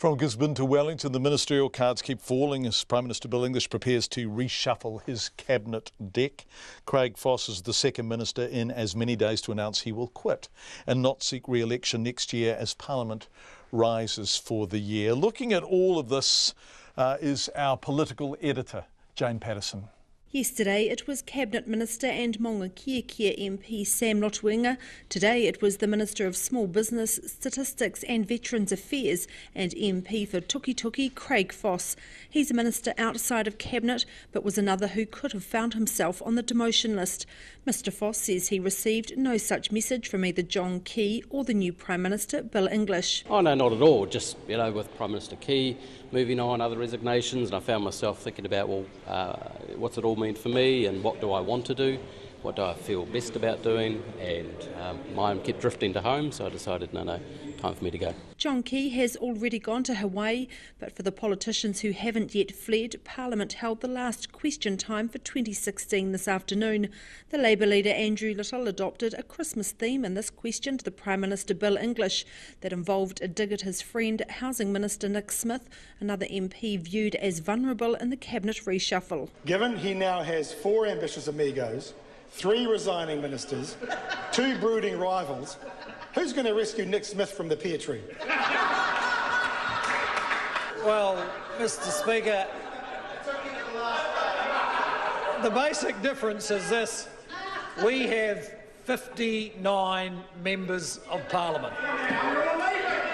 From Gisborne to Wellington, the ministerial cards keep falling as Prime Minister Bill English prepares to reshuffle his cabinet deck. Craig Foss is the second minister in as many days to announce he will quit and not seek re-election next year as Parliament rises for the year. Looking at all of this is our political editor, Jane Patterson. Yesterday it was Cabinet Minister and Maunga Kia MP Sa Lotu Iiga. Today it was the Minister of Small Business, Statistics and Veterans Affairs and MP for Tukituki Craig Foss. He's a minister outside of Cabinet but was another who could have found himself on the demotion list. Mr Foss says he received no such message from either John Key or the new Prime Minister Bill English. Oh no, not at all. Just, with Prime Minister Key moving on, other resignations, and I found myself thinking about, what's it all mean for me and what do I want to do? What do I feel best about doing? And mine kept drifting to home, so I decided, no, time for me to go. John Key has already gone to Hawaii, but for the politicians who haven't yet fled, Parliament held the last question time for 2016 this afternoon. The Labour leader Andrew Little adopted a Christmas theme in this question to the Prime Minister Bill English that involved a dig at his friend, Housing Minister Nick Smith, another MP viewed as vulnerable in the Cabinet reshuffle. Given he now has 4 ambitious amigos, 3 resigning ministers, 2 brooding rivals, who's going to rescue Nick Smith from the pear tree? Well, Mr Speaker, the basic difference is this. We have 59 members of Parliament.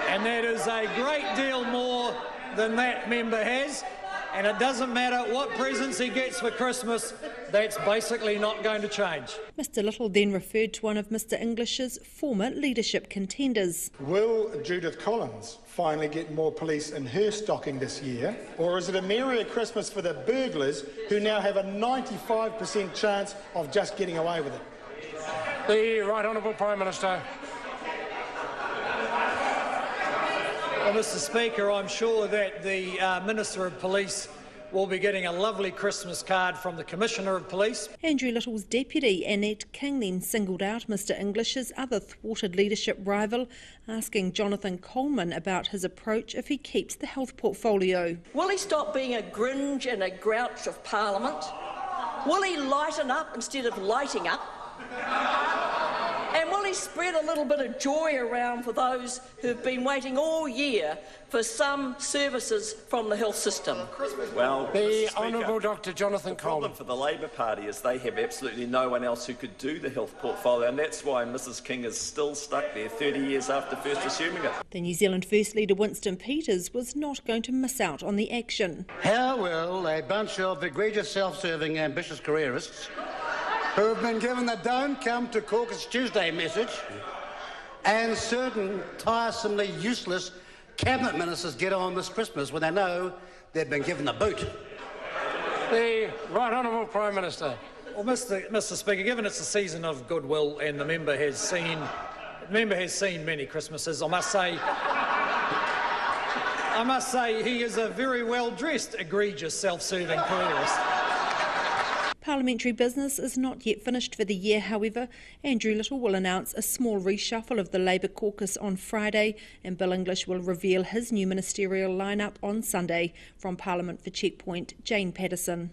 And that is a great deal more than that member has. And it doesn't matter what presents he gets for Christmas, that's basically not going to change. Mr Little then referred to one of Mr English's former leadership contenders. Will Judith Collins finally get more police in her stocking this year? Or is it a merrier Christmas for the burglars who now have a 95% chance of just getting away with it? The Right Honourable Prime Minister. Well, Mr Speaker, I'm sure that the Minister of Police will be getting a lovely Christmas card from the Commissioner of Police. Andrew Little's deputy, Annette King, then singled out Mr English's other thwarted leadership rival, asking Jonathan Coleman about his approach if he keeps the health portfolio. Will he stop being a Grinch and a grouch of Parliament? Will he lighten up instead of lighting up? And will he spread a little bit of joy around for those who've been waiting all year for some services from the health system? Well, the Honourable Dr Jonathan Coleman. The problem for the Labour Party is they have absolutely no one else who could do the health portfolio, and that's why Mrs King is still stuck there 30 years after first assuming it. The New Zealand First Leader Winston Peters was not going to miss out on the action. How will a bunch of egregious self-serving ambitious careerists who have been given the "Don't Come to Caucus Tuesday" message and certain tiresomely useless cabinet ministers get on this Christmas when they know they've been given the boot? The Right Honourable Prime Minister. Well, Mr Speaker, given it's a season of goodwill and the member has seen many Christmases, I must say he is a very well-dressed, egregious, self-serving careerist. Parliamentary business is not yet finished for the year, however. Andrew Little will announce a small reshuffle of the Labour caucus on Friday, and Bill English will reveal his new ministerial lineup on Sunday. From Parliament for Checkpoint, Jane Patterson.